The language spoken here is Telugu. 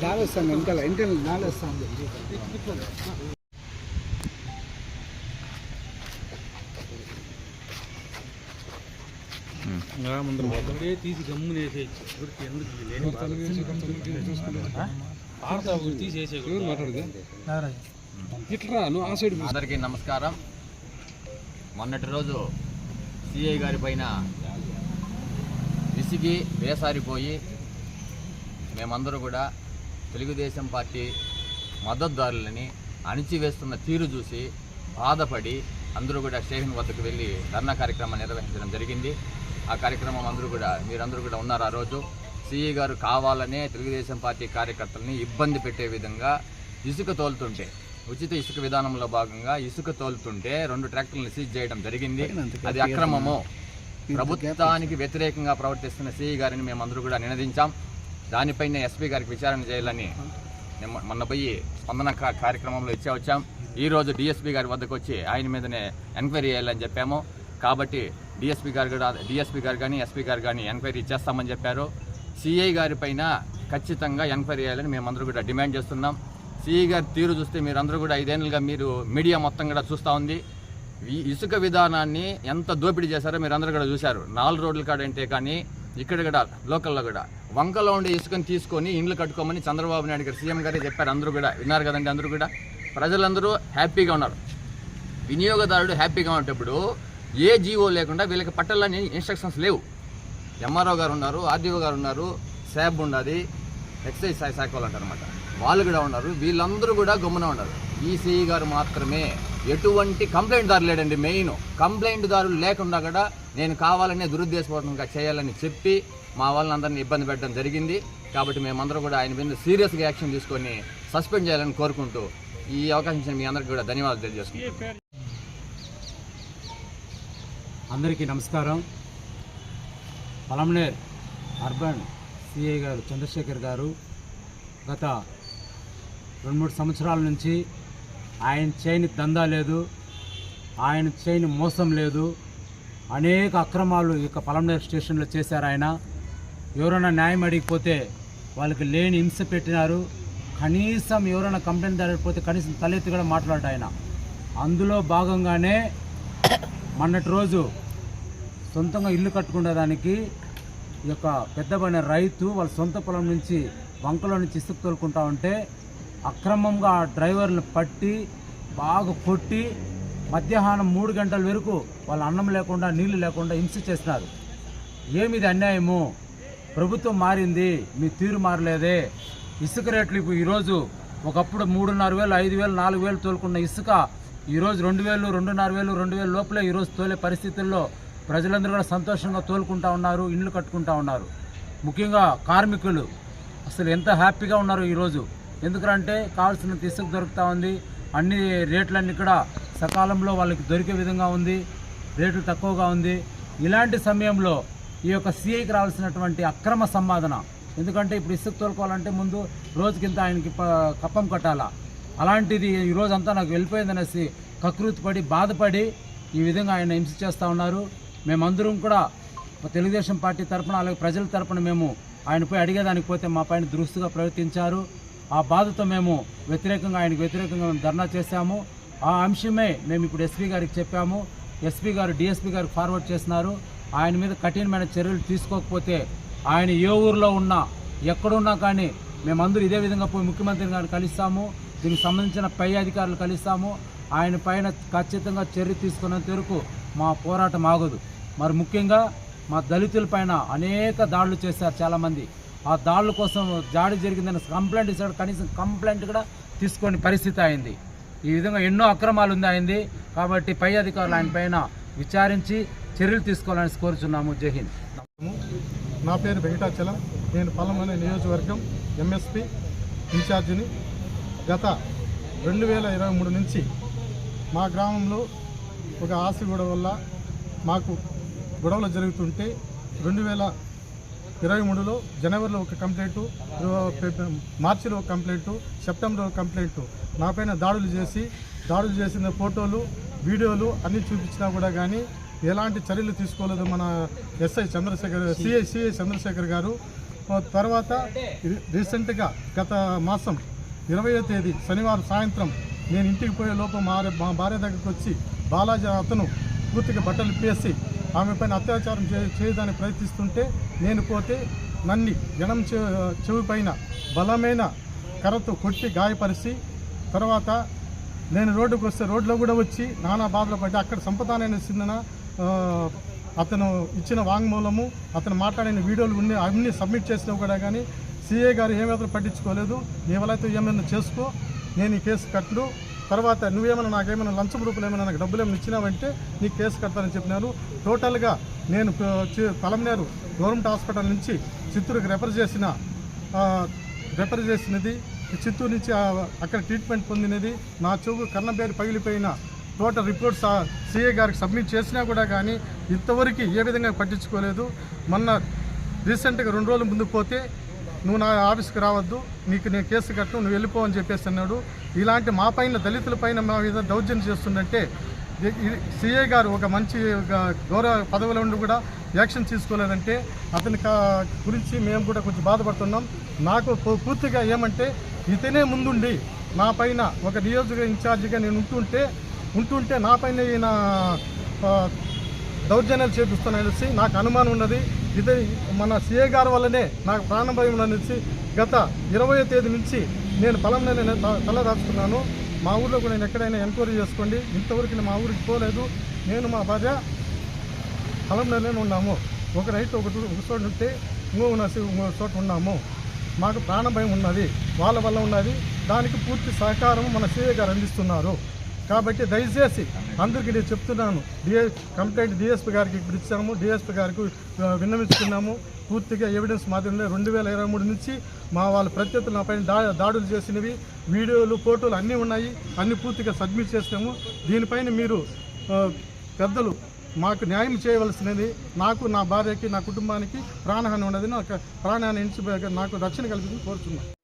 డాలేస్తాను వెనకాల డాలేస్తాను. ముందర పోతుంటే తీసి గమ్మున వేసేయచ్చు. ఎందుకు తీసేసే ఇట్లా నువ్వు ఆ సైడ్. అందరికీ నమస్కారం. మొన్నటి రోజు సిఐ గారి పైన విసిగి వేసారిపోయి మేమందరూ కూడా తెలుగుదేశం పార్టీ మద్దతుదారులని అణిచివేస్తున్న తీరు చూసి బాధపడి అందరూ కూడా స్టేషన్ వద్దకు వెళ్ళి ధర్నా కార్యక్రమం నిర్వహించడం జరిగింది. ఆ కార్యక్రమం మీరందరూ కూడా ఉన్నారు. ఆ రోజు సిఐ గారు కావాలనే తెలుగుదేశం పార్టీ కార్యకర్తలని ఇబ్బంది పెట్టే విధంగా ఇసుక తోలుతుంటే, ఉచిత ఇసుక విధానంలో భాగంగా ఇసుక తోలుతుంటే 2 ట్రాక్టర్లను సీజ్ చేయడం జరిగింది. అది అక్రమము. ప్రభుత్వానికి వ్యతిరేకంగా ప్రవర్తిస్తున్న సిఐ గారిని మేమందరూ కూడా నినదించాం. దానిపైన ఎస్పీ గారికి విచారణ చేయాలని మొన్న పోయి స్పందన కార్యక్రమంలో వచ్చాం. ఈరోజు డిఎస్పీ గారి వద్దకు వచ్చి ఆయన మీదనే ఎంక్వైరీ చేయాలని చెప్పాము. కాబట్టి డిఎస్పీ గారు కానీ ఎస్పీ గారు కానీ ఎంక్వైరీ చేస్తామని చెప్పారు. సిఐ గారి పైన ఖచ్చితంగా ఎంక్వైరీ చేయాలని మేమందరూ కూడా డిమాండ్ చేస్తున్నాం. సిఐ గారి తీరు చూస్తే మీరందరూ కూడా 5 ఏళ్ళుగా మీరు మీడియా మొత్తం కూడా చూస్తూ ఉంది. ఈ ఇసుక విధానాన్ని ఎంత దోపిడీ చేశారో మీరందరూ కూడా చూశారు. 4 రోడ్ల కాడంటే కానీ ఇక్కడ కూడా లోకల్లో కూడా వంకలో ఉండే ఇసుకని తీసుకొని ఇండ్లు కట్టుకోమని చంద్రబాబు నాయుడు గారు సీఎం గారే చెప్పారు. అందరూ కూడా విన్నారు కదండి. అందరూ కూడా ప్రజలందరూ హ్యాపీగా ఉన్నారు. వినియోగదారుడు హ్యాపీగా ఉండేటప్పుడు ఏ జీవో లేకుండా వీళ్ళకి పట్టాలని ఇన్స్ట్రక్షన్స్ లేవు. ఎంఆర్ఓ గారు ఉన్నారు, ఆర్డీఓ గారు ఉన్నారు, శాబ్ ఉన్నది, ఎక్సైజ్ శాఖ వాళ్ళు అంటారనమాట, వాళ్ళు కూడా ఉన్నారు. వీళ్ళందరూ కూడా గమ్మున ఉన్నారు. ఈ సిఐ గారు మాత్రమే ఎటువంటి కంప్లైంట్ దారు లేడండి. మెయిన్ కంప్లైంట్ దారులు లేకుండా కూడా నేను కావాలనే దురుద్దేశపూర్వకంగా చేయాలని చెప్పి మా వాళ్ళందరినీ ఇబ్బంది పెట్టడం జరిగింది. కాబట్టి మేమందరూ కూడా ఆయన మీద సీరియస్గా యాక్షన్ తీసుకొని సస్పెండ్ చేయాలని కోరుకుంటూ ఈ అవకాశం ఇచ్చిన మీ అందరికీ కూడా ధన్యవాదాలు తెలియజేస్తున్నాను. అందరికీ నమస్కారం. పలమనేర్ అర్బన్ సిఐ గారు చంద్రశేఖర్ గారు గత 2-3 సంవత్సరాల నుంచి ఆయన చేయని దందా లేదు, ఆయన చేయని మోసం లేదు. అనేక అక్రమాలు ఇక పలమనేర్ స్టేషన్లో చేశారు. ఆయన ఎవరైనా న్యాయం అడిగిపోతే వాళ్ళకి లేని హింస పెట్టినారు. కనీసం ఎవరైనా కంప్లైంట్ జరగకపోతే కనీసం తలెత్తి కూడా మాట్లాడాడు ఆయన. అందులో భాగంగానే మొన్నటి రోజు సొంతంగా ఇల్లు కట్టుకునేదానికి ఈ యొక్క పెద్దబడిన రైతు వాళ్ళ సొంత పొలం నుంచి వంకలో నుంచి ఇసుక తోలుకుంటా ఉంటే అక్రమంగా ఆ డ్రైవర్లను పట్టి బాగా కొట్టి మధ్యాహ్నం 3 గంటల వరకు వాళ్ళ అన్నం లేకుండా నీళ్లు లేకుండా హింస చేస్తున్నారు. ఏమిది అన్యాయము? ప్రభుత్వం మారింది, మీ తీరు మారలేదే. ఇసుక రేట్లు ఈరోజు ఒకప్పుడు 3,500, 5,000, 4,000 తోలుకున్న ఇసుక ఈరోజు 2,000, 2,500, 2,000 లోపలే ఈరోజు తోలే పరిస్థితుల్లో ప్రజలందరూ కూడా సంతోషంగా తోలుకుంటా ఉన్నారు, ఇండ్లు కట్టుకుంటా ఉన్నారు. ముఖ్యంగా కార్మికులు అసలు ఎంత హ్యాపీగా ఉన్నారు ఈరోజు. ఎందుకంటే కావాల్సినంత ఇసుక దొరుకుతూ ఉంది, అన్ని రేట్లన్నీ కూడా సకాలంలో వాళ్ళకి దొరికే విధంగా ఉంది, రేట్లు తక్కువగా ఉంది. ఇలాంటి సమయంలో ఈ యొక్క సిఐకి రావాల్సినటువంటి అక్రమ సంపాదన, ఎందుకంటే ఇప్పుడు ఇసుక తోలుకోవాలంటే ముందు రోజుకింత ఆయనకి కప్పం కట్టాలా, అలాంటిది ఈరోజంతా నాకు వెళ్ళిపోయిందనేసి కకృతిపడి బాధపడి ఈ విధంగా ఆయన హింస చేస్తూ ఉన్నారు. మేమందరం కూడా తెలుగుదేశం పార్టీ తరఫున అలాగే ప్రజల తరఫున మేము ఆయనపై అడిగేదానికి పోతే మా పైన దురుస్తుగా ప్రవర్తించారు. ఆ బాధతో మేము ఆయనకు వ్యతిరేకంగా ధర్నా చేశాము. ఆ అంశమే మేము ఇప్పుడు ఎస్పీ గారికి చెప్పాము. ఎస్పీ గారు డిఎస్పీ గారికి ఫార్వర్డ్ చేస్తున్నారు. ఆయన మీద కఠినమైన చర్యలు తీసుకోకపోతే ఆయన ఏ ఊరిలో ఉన్నా ఎక్కడున్నా కానీ మేమందరూ ఇదే విధంగా పోయి ముఖ్యమంత్రి గారిని కలుస్తాము, దీనికి సంబంధించిన పై అధికారులు కలుస్తాము. ఆయన పైన ఖచ్చితంగా చర్య తీసుకున్నంత వరకు మా పోరాటం ఆగదు. మరి ముఖ్యంగా మా దళితుల పైన అనేక దాడులు చేశారు చాలామంది. ఆ దాడుల కోసం దాడి జరిగిందని కంప్లైంట్ ఇచ్చాడు, కనీసం కంప్లైంట్ కూడా తీసుకొని పరిస్థితి అయింది. ఈ విధంగా ఎన్నో అక్రమాలు ఉంది అయింది. కాబట్టి పై అధికారులు ఆయన పైన విచారించి చర్యలు తీసుకోవాలని కోరుచున్నాము. జై హింద్. నా పేరు వెంకటాచలం. నేను పలమనేర్ నియోజకవర్గం ఎంఎస్పీ ఇన్ఛార్జిని. గత 2023 నుంచి మా గ్రామంలో ఒక ఆస్తి గొడవ వల్ల మాకు గొడవలు జరుగుతుంటే 2023లో జనవరిలో ఒక కంప్లైంటు, మార్చిలో ఒక కంప్లైంటు, సెప్టెంబర్లో ఒక కంప్లైంటు నా పైన దాడులు చేసిన ఫోటోలు, వీడియోలు అన్నీ చూపించినా కూడా కానీ ఎలాంటి చర్యలు తీసుకోలేదు మన సిఐ చంద్రశేఖర్ గారు. తర్వాత రీసెంట్గా గత మాసం 20వ తేదీ శనివారం సాయంత్రం నేను ఇంటికి పోయే లోపు మా భార్య దగ్గరికి వచ్చి బాలాజీ అతను పూర్తిగా బట్టలు ఇప్పేసి ఆమె పైన అత్యాచారం చేయడానికి ప్రయత్నిస్తుంటే నేను పోతే నన్ను ఎడం చెవి పైన బలమైన కర్రతో కొట్టి గాయపరిచి తర్వాత నేను రోడ్డుకు వస్తే రోడ్లో కూడా వచ్చి నానా బాధలు పడి అక్కడ సంపదానైన సిందన అతను ఇచ్చిన వాంగ్మూలము అతను మాట్లాడిన వీడియోలు అన్నీ సబ్మిట్ చేసినా కూడా కానీ సిఐ గారు ఏమాత్రం పట్టించుకోలేదు. నీ వలైతే ఏమైనా చేసుకో, నేను ఈ కేసు కట్టను, తర్వాత నువ్వేమైనా నాకేమైనా లంచం రూపాయలు ఏమైనా నాకు డబ్బులు ఏమైనా ఇచ్చినావంటే నీకు కేసు కడతానని చెప్పినారు. టోటల్గా నేను పలమనేరు గవర్నమెంట్ హాస్పిటల్ నుంచి చిత్తూరుకి రెఫర్ చేసినది, చిత్తూరు నుంచి అక్కడ ట్రీట్మెంట్ పొందినది, నా చెవు కన్నబేరు పగిలిపోయిన టోటల్ రిపోర్ట్స్ సిఐ గారికి సబ్మిట్ చేసినా కూడా కానీ ఇంతవరకు ఏ విధంగా పట్టించుకోలేదు. మొన్న రీసెంట్గా 2 రోజుల ముందు పోతే నువ్వు నా ఆఫీస్కి రావద్దు, నీకు నేను కేసు కట్టను, నువ్వు వెళ్ళిపో అని చెప్పేసి అన్నాడు. ఇలాంటి మా పైన దళితుల పైన మా మీద దౌర్జన్యం చేస్తుందంటే సిఐ గారు ఒక మంచి గౌరవ పదవిలో ఉండి కూడా యాక్షన్ తీసుకోలేదంటే అతని గురించి మేము కూడా కొంచెం బాధపడుతున్నాం. నాకు పూర్తిగా ఏమంటే ఇతనే ముందుండి నా పైన ఒక నియోజక ఇన్ఛార్జిగా నేను ఉంటుంటే నా పైన ఈయన దౌర్జన్యాలు చేపిస్తున్నాయనేసి నాకు అనుమానం ఉన్నది. ఇదే మన సిఐ గారి వల్లనే నాకు ప్రాణ భయం అనేసి గత 20వ తేదీ నుంచి నేను పొలంలోనే తల దాచుకున్నాను. మా ఊళ్ళో కూడా నేను ఎక్కడైనా ఎంక్వైరీ చేసుకోండి, ఇంతవరకు నేను మా ఊరికి పోలేదు. నేను మా భార్య పొలంలోనే ఉన్నాము. ఒక రైతు ఒక చోట ఉంటే ఇంకో చోట ఉన్నాము. మాకు ప్రాణ భయం ఉన్నది, వాళ్ళ వల్ల ఉన్నది. దానికి పూర్తి సహకారం మన సిఐ గారు అందిస్తున్నారు. కాబట్టి దయచేసి అందరికీ నేను చెప్తున్నాను, కంప్లైంట్ డిఎస్పీ గారికి ఇప్పుడు ఇచ్చాము, డిఎస్పీ గారికి విన్నవించుకున్నాము. పూర్తిగా ఎవిడెన్స్ మాదిరిలో 2023 నుంచి మా వాళ్ళ ప్రత్యర్థులు నా పైన దాడులు చేసినవి వీడియోలు ఫోటోలు అన్నీ ఉన్నాయి, అన్నీ పూర్తిగా సబ్మిట్ చేసినాము. దీనిపైన మీరు పెద్దలు మాకు న్యాయం చేయవలసినది. నాకు, నా భార్యకి, నా కుటుంబానికి ప్రాణహాని ఉన్నది. నాకు ప్రాణహాని నుంచి నాకు రక్షణ కల్పించి కోరుతున్నాను.